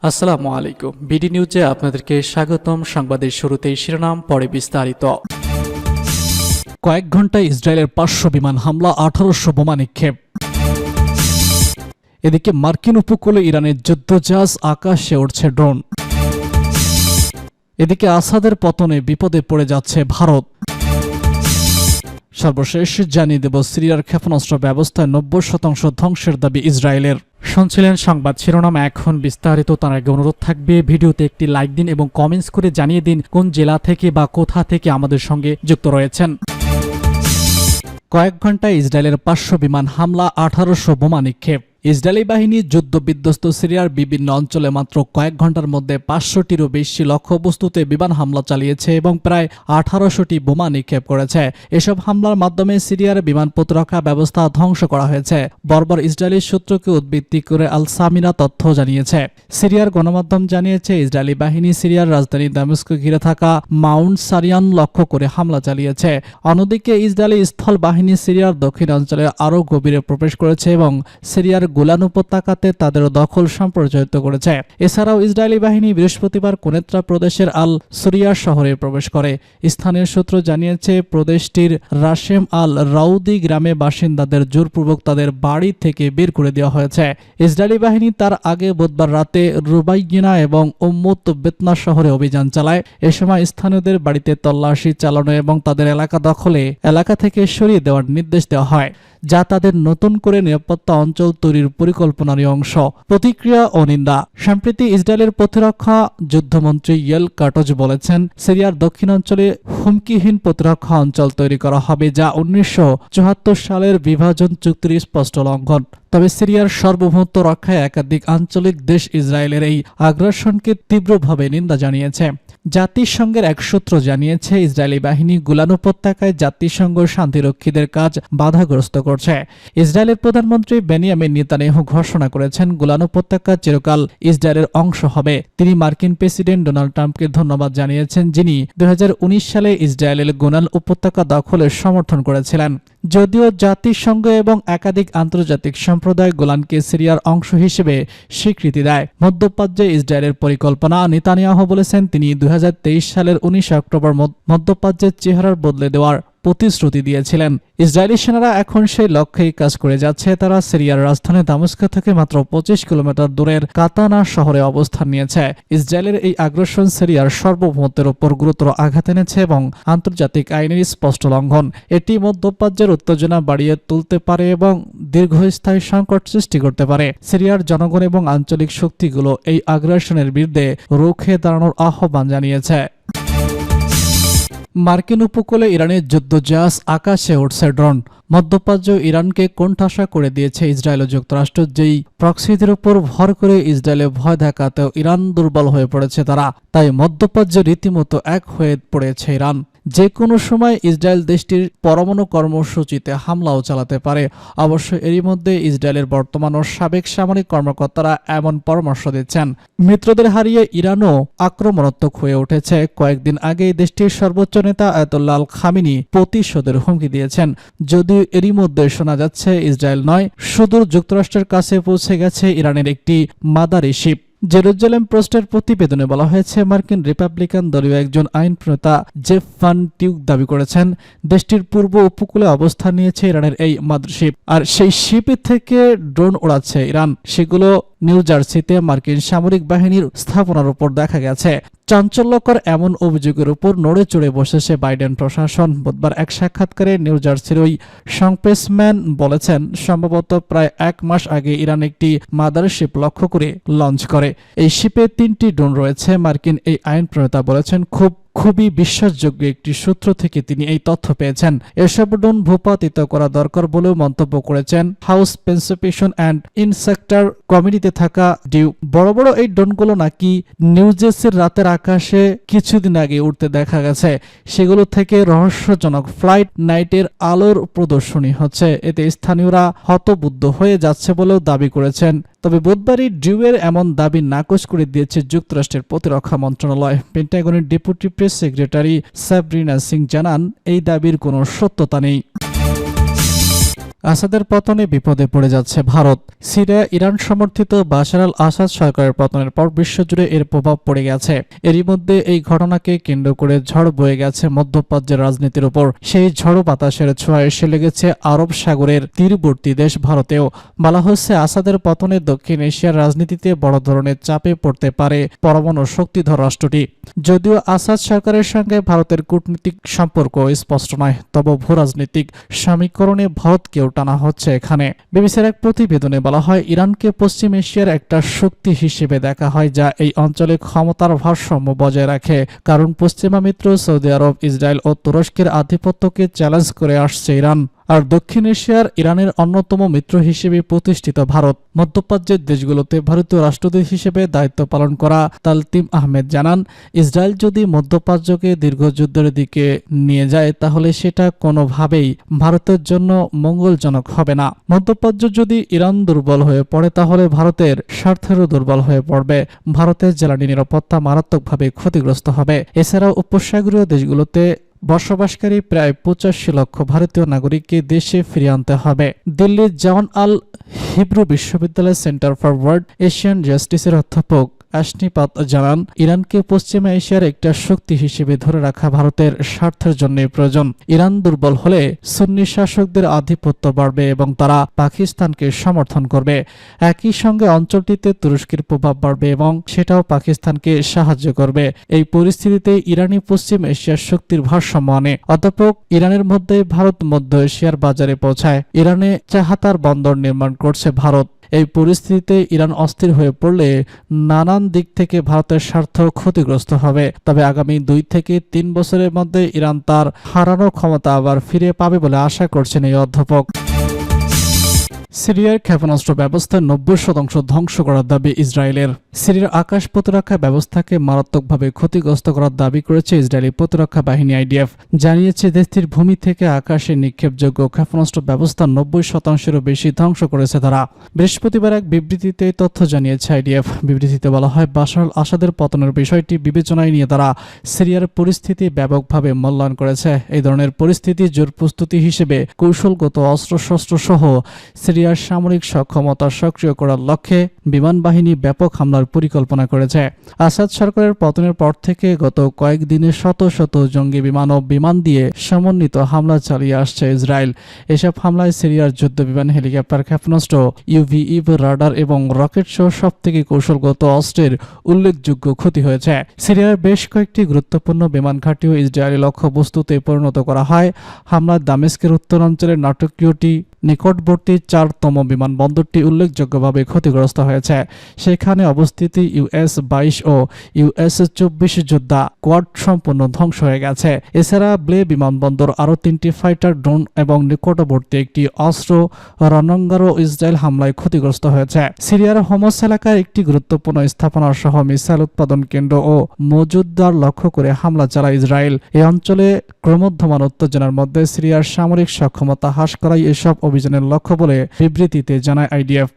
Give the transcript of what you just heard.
আসসালামু আলাইকুম। বিডি নিউজে আপনাদেরকে স্বাগতম। সংবাদের শুরুতেই শিরোনাম, পরে বিস্তারিত। কয়েক ঘন্টায় ইসরায়েলের 500 বিমান হামলা, 1800 বোমা নিক্ষেপ। এদিকে মার্কিন উপকূলে ইরানের যুদ্ধজাহাজ, আকাশে উড়ছে ড্রোন। এদিকে আসাদের পতনে বিপদে পড়ে যাচ্ছে ভারত। সর্বশেষ জানিয়ে দেব, সিরিয়ার ক্ষেপণাস্ত্র ব্যবস্থায় 90% ধ্বংসের দাবি ইসরায়েলের। শুনছিলেন সংবাদ শিরোনাম, এখন বিস্তারিত। তার আগে অনুরোধ থাকবে, ভিডিওতে একটি লাইক দিন এবং কমেন্টস করে জানিয়ে দিন কোন জেলা থেকে বা কোথা থেকে আমাদের সঙ্গে যুক্ত রয়েছেন। কয়েক ঘন্টায় ইসরায়েলের 500 বিমান হামলা, 1800 বোমা নিক্ষেপ। ইসরায়েলি বাহিনী যুদ্ধবিধ্বস্ত সিরিয়ার বিভিন্ন অঞ্চলে মাত্র কয়েক ঘন্টার মধ্যে 500টিরও বেশি লক্ষ্যবস্তুতে বিমান হামলা চালিয়েছে এবং প্রায় 1800টি বোমা নিক্ষেপ করেছে। এসব হামলার মাধ্যমে সিরিয়ার বিমান প্রতিরক্ষা ব্যবস্থা ধ্বংস করা হয়েছে। বর্বর ইসরায়েলি সূত্রকে উদ্ধৃতি করে আল সামিরা তথ্য জানিয়েছে। সিরিয়ার গণমাধ্যম জানিয়েছে, ইসরায়েলি বাহিনী সিরিয়ার রাজধানী দামেস্ক ঘিরে থাকা মাউন্ট সারিয়ান লক্ষ্য করে হামলা চালিয়েছে। অন্যদিকে ইসরায়েলি স্থল বাহিনী সিরিয়ার দক্ষিণ অঞ্চলে আরও গভীরে প্রবেশ করেছে এবং সিরিয়ার গোলান উপত্যকাতে তাদের দখল সম্প্রসারিত করেছে। এছাড়াও ইসরায়েলি বাহিনী বৃহস্পতিবার কোনেত্রা প্রদেশের আল সুরিয়া শহরে প্রবেশ করে। স্থানীয় সূত্র জানিয়েছে, প্রদেশটির রাশেম আল রাউদি গ্রামে বাসিন্দাদের জোরপূর্বক তাদের বাড়ি থেকে বের করে দেওয়া হয়েছে। ইসরায়েলি বাহিনী তার আগে বুধবার রাতে রুবাইয়িনা এবং উম্মুত বেতনা শহরে অভিযান চালায়। এ সময় স্থানীয়দের বাড়িতে তল্লাশি চালানো এবং তাদের এলাকা দখলে এলাকা থেকে সরিয়ে দেওয়ার নির্দেশ দেওয়া হয়, যা তাদের নতুন করে নিরাপত্তা অঞ্চল তৈরির পরিকল্পনারই অংশ। প্রতিক্রিয়া ও নিন্দা। সম্প্রতি ইসরায়েলের প্রতিরক্ষা যুদ্ধমন্ত্রী ইয়েল কাটজ বলেছেন, সিরিয়ার দক্ষিণাঞ্চলে হুমকিহীন প্রতিরক্ষা অঞ্চল তৈরি করা হবে, যা 1974 সালের বিভাজন চুক্তির স্পষ্ট লঙ্ঘন। তবে সিরিয়ার সার্বভৌমত্ব রক্ষায় একাধিক আঞ্চলিক দেশ ইসরায়েলের এই আগ্রাসনকে তীব্রভাবে নিন্দা জানিয়েছে। জাতিসংঘের এক সূত্র জানিয়েছে, ইসরায়েলি বাহিনী গোলান উপত্যকায় জাতিসংঘ শান্তিরক্ষীদের কাজ বাধাগ্রস্ত করছে। ইসরায়েলের প্রধানমন্ত্রী বেনিয়ামিন নেতানিয়াহু ঘোষণা করেছেন, গোলান উপত্যকা চিরকাল ইসরায়েলের অংশ হবে। তিনি মার্কিন প্রেসিডেন্ট ডোনাল্ড ট্রাম্পকে ধন্যবাদ জানিয়েছেন, যিনি 2019 সালে ইসরায়েলের গোলান উপত্যকা দখলের সমর্থন করেছিলেন। যদিও জাতিসংঘ এবং একাধিক আন্তর্জাতিক সম্প্রদায় গোলানকে সিরিয়ার অংশ হিসেবে স্বীকৃতি দেয়। মধ্যপ্রাচ্যে ইসরায়েলের পরিকল্পনা। নেতানিয়াহু বলেছেন, তিনি 2023 সালের 19 অক্টোবর মধ্যপ্রাচ্যের চেহারা বদলে দেওয়ার প্রতিশ্রুতি দিয়েছিলেন। ইসরায়েলি সেনারা এখন সেই লক্ষ্যেই কাজ করে যাচ্ছে। তারা সিরিয়ার রাজধানী দামেস্ক থেকে মাত্র 25 কিলোমিটার দূরের কাতানা শহরে অবস্থান নিয়েছে। ইসরায়েলের এই আগ্রাসন সিরিয়ার সার্বভৌমত্বের উপর গুরুতর আঘাত এনেছে এবং আন্তর্জাতিক আইনের স্পষ্ট লঙ্ঘন। এটি মধ্যপ্রাচ্যের উত্তেজনা বাড়িয়ে তুলতে পারে এবং দীর্ঘস্থায়ী সংকট সৃষ্টি করতে পারে। সিরিয়ার জনগণ এবং আঞ্চলিক শক্তিগুলো এই আগ্রাসনের বিরুদ্ধে রুখে দাঁড়ানোর আহ্বান জানিয়েছে। মার্কিন উপকূলে ইরানের যুদ্ধজাহাজ, আকাশে উঠছে ড্রোন। মধ্যপ্রাচ্য ইরানকে কোণঠাসা করে দিয়েছে ইসরায়েল ও যুক্তরাষ্ট্র। যেই প্রক্সিদের উপর ভর করে ইসরায়েলে ভয় দেখাতেও ইরান দুর্বল হয়ে পড়েছে তারা। তাই মধ্যপ্রাচ্য রীতিমতো এক হয়ে পড়েছে ইরান। যে কোনো সময় ইসরায়েল দেশটির পরমাণু কর্মসূচিতে হামলাও চালাতে পারে। অবশ্য এরই মধ্যে ইসরায়েলের বর্তমান ও সাবেক সামরিক কর্মকর্তারা এমন পরামর্শ দিচ্ছেন। মিত্রদের হারিয়ে ইরানও আক্রমণাত্মক হয়ে উঠেছে। কয়েকদিন আগেই দেশটির সর্বোচ্চ নেতা আয়াতুল্লাহ আল খামেনি প্রতিশোধের হুমকি দিয়েছেন। যদিও এরই মধ্যে শোনা যাচ্ছে, ইসরায়েল নয়, সুদূর যুক্তরাষ্ট্রের কাছে পৌঁছে গেছে ইরানের একটি মাদারি শিপ। জেরুজালেম পোস্টের প্রতিবেদনে বলা হয়েছে, মার্কিন রিপাবলিকান দলীয় একজন আইন প্রণেতা জেফ ভান টিউক দাবি করেছেন, দেশটির পূর্ব উপকূলে অবস্থান নিয়েছে ইরানের এই মাদারশিপ, আর সেই শিপে থেকে ড্রোন ওড়াচ্ছে ইরান। সেগুলো নিউ জার্সিতে মার্কিন সামরিক বাহিনীর স্থাপনার উপর দেখা গেছে। চাঞ্চল্যকর এমন অভিযোগের উপর নড়ে চড়ে বসেছে বাইডেন প্রশাসন। বুধবার এক সাক্ষাৎকারে নিউ জার্সির ওই সংপ্রেসম্যান বলেছেন, সম্ভবত প্রায় 1 মাস আগে ইরান একটি মাদারশিপ লক্ষ্য করে লঞ্চ করে। এই শিপে 3টি ড্রোন রয়েছে। মার্কিন এই আইন প্রণেতা বলেছেন, খুবই বিশ্বাসযোগ্য একটি সূত্র থেকে তিনি এই তথ্য পেয়েছেন। এসব ড্রোন ভূপাতিত করা দরকার বলেও মন্তব্য করেছেন হাউস পেন্সিপিয়েশন অ্যান্ড ইনসেক্টর কমিটিতে থাকা ডিউ। বড় বড় এই ড্রোনগুলো নাকি নিউ জার্সির রাতের আকাশে কিছুদিন আগে উঠতে দেখা গেছে। সেগুলো থেকে রহস্যজনক ফ্লাইট নাইটের আলোর প্রদর্শনী হচ্ছে। এতে স্থানীয়রা হতবুদ্ধ হয়ে যাচ্ছে বলেও দাবি করেছেন। তবে বুধবারই ডিউয়ের এমন দাবি নাকচ করে দিয়েছে যুক্তরাষ্ট্রের প্রতিরক্ষা মন্ত্রণালয়। পেন্টাগনের deputy press secretary Sabrina Singh জানান, এই দাবির কোনো সত্যতা নেই। আসাদের পতনে বিপদে পড়ে যাচ্ছে ভারত। সিরিয়া ইরান সমর্থিত বাশার আল আসাদ সরকারের পতনের পর বিশ্বজুড়ে এর প্রভাব পড়ে গেছে। এরই মধ্যে এই ঘটনাকে কেন্দ্র করে ঝড় বয়ে গেছে মধ্যপ্রাচ্যের রাজনীতির উপর। সেই ঝড়ো বাতাসের ছোঁয়া এসে লেগেছে আরব সাগরের তীরবর্তী দেশ ভারতেও। বলা হচ্ছে আসাদের পতনে দক্ষিণ এশিয়ার রাজনীতিতে বড় ধরনের চাপে পড়তে পারে পরমাণু শক্তিধর রাষ্ট্রটি। যদিও আসাদ সরকারের সঙ্গে ভারতের কূটনৈতিক সম্পর্ক স্পষ্ট নয়, তবে ভূরাজনৈতিক সমীকরণে ভারতকেও টানা হচ্ছে এখানে। বিবিসির এক প্রতিবেদনে বলা হয়, ইরানকে পশ্চিম এশিয়ার একটা শক্তি হিসেবে দেখা হয় যা এই অঞ্চলে ক্ষমতার ভারসাম্য বজায় রাখে, কারণ পশ্চিমা মিত্র সৌদি আরব, ইসরায়েল ও তুরস্কের আধিপত্যকে চ্যালেঞ্জ করে আসছে ইরান। আর দক্ষিণ এশিয়ার ইরানের অন্যতম মিত্র হিসেবে প্রতিষ্ঠিত ভারত। মধ্যপ্রাচ্যের দেশগুলোতে ভারতীয় রাষ্ট্রদূত হিসেবে দায়িত্ব পালন করা তালতিম আহমেদ জানান, ইসরায়েল যদি মধ্যপ্রাচ্যকে দীর্ঘ যুদ্ধের দিকে নিয়ে যায় তাহলে সেটা কোনোভাবেই ভারতের জন্য মঙ্গলজনক হবে না। মধ্যপ্রাচ্য যদি ইরান দুর্বল হয়ে পড়ে তাহলে ভারতের স্বার্থেরও দুর্বল হয়ে পড়বে। ভারতের জ্বালানি নিরাপত্তা মারাত্মকভাবে ক্ষতিগ্রস্ত হবে। এছাড়াও উপসাগরীয় দেশগুলোতে বসবাসকারী প্রায় 85 লক্ষ ভারতীয় নাগরিককে দেশে ফিরিয়ে আনতে হবে। দিল্লির জাওয়ান আল হিব্রু বিশ্ববিদ্যালয়ের সেন্টার ফর ওয়ার্ল্ড এশিয়ান জাস্টিসের অধ্যাপক আশনিপাত জানান, ইরানকে পশ্চিমা এশিয়ার একটা শক্তি হিসেবে ধরে রাখা ভারতের স্বার্থের জন্য প্রয়োজন। ইরান দুর্বল হলে সুন্নি শাসকদের আধিপত্য বাড়বে এবং তারা পাকিস্তানকে সমর্থন করবে। একই সঙ্গে অঞ্চলটিতে তুরস্কের প্রভাব বাড়বে এবং সেটাও পাকিস্তানকে সাহায্য করবে। এই পরিস্থিতিতে ইরানি পশ্চিম এশিয়ার শক্তির ভারসাম্য আনে। অধ্যাপক ইরানের মধ্যে ভারত মধ্য এশিয়ার বাজারে পৌঁছায়। ইরানে চাহাতার বন্দর নির্মাণ করছে ভারত। এই পরিস্থিতিতে ইরান অস্থির হয়ে পড়লে নানান দিক থেকে ভারতের স্বার্থ ক্ষতিগ্রস্ত হবে। তবে আগামী 2 থেকে 3 বছরের মধ্যে ইরান তার হারানো ক্ষমতা আবার ফিরে পাবে বলে আশা করছেন এই অধ্যাপক। সিরিয়ার ক্ষেপণাস্ত্র ব্যবস্থার 90% ধ্বংস করার দাবি ইসরায়েলের। সিরিয়ার আকাশ প্রতিরক্ষা ব্যবস্থাকে মারাত্মকভাবে ক্ষতিগ্রস্ত করার দাবি করেছে ইসরায়েলি প্রতিরক্ষা বাহিনী আইডিএফ। জানিয়েছে দেশটির ভূমি থেকে আকাশে নিক্ষেপযোগ্য ক্ষেপণাস্ত্র ব্যবস্থার 90%-এরও বেশি ধ্বংস করেছে তারা। বৃহস্পতিবার এক বিবৃতিতে তথ্য জানিয়েছে আইডিএফ। বিবৃতিতে বলা হয়, বাশার আল আসাদের পতনের বিষয়টি বিবেচনায় নিয়ে তারা সিরিয়ার পরিস্থিতি ব্যাপকভাবে মূল্যায়ন করেছে। এই ধরনের পরিস্থিতি জোর প্রস্তুতি হিসেবে কৌশলগত অস্ত্রশস্ত্র সহ সিরিয়ার সামরিক সক্ষমতা সক্রিয় করার লক্ষ্যে বিমান বাহিনী ব্যাপক হামলার পরিকল্পনা করেছে। আসাদ সরকারের পতনের পর থেকে গত কয়েকদিনে শত শত জঙ্গি বিমান ও বিমান দিয়ে সমন্বিত হামলা চালিয়ে আসছে ইসরায়েল। এসব হামলায় সিরিয়ার যুদ্ধ বিমান, হেলিকপ্টার, ক্ষেপণাস্ত্র, ইউভিই রাডার এবং রকেট সহ সবথেকে কৌশলগত অস্ত্রের উল্লেখযোগ্য ক্ষতি হয়েছে। সিরিয়ার বেশ কয়েকটি গুরুত্বপূর্ণ বিমান ঘাঁটিও ইসরায়েলি লক্ষ্যবস্তুতে পরিণত করা হয়। হামলায় দামেস্কের উত্তরাঞ্চলের নাটকীয়টি নিকটবর্তী 4তম বিমানবন্দরটি উল্লেখযোগ্যভাবে ক্ষতিগ্রস্ত হয়েছে। সেখানে অবস্থিত US-22 ও US-24 যোদ্ধা কোয়াড সম্পূর্ণ ধ্বংস হয়ে গেছে। এছাড়া ব্লে বিমানবন্দর, আরও 3টি ফাইটার ড্রোন এবং নিকটবর্তী একটি অস্ত্র রণাঙ্গারও ইসরায়েল হামলায় ক্ষতিগ্রস্ত হয়েছে। সিরিয়ার হোমস এলাকার একটি গুরুত্বপূর্ণ স্থাপনা সহ মিসাইল উৎপাদন কেন্দ্র ও মজুদদার লক্ষ্য করে হামলা চালায় ইসরায়েল। এই অঞ্চলে ক্রমবর্ধমান উত্তেজনার মধ্যে সিরিয়ার সামরিক সক্ষমতা হ্রাস করাই এসব অভিযানের লক্ষ্য বলে বিবৃতিতে জানায় আইডিএফ।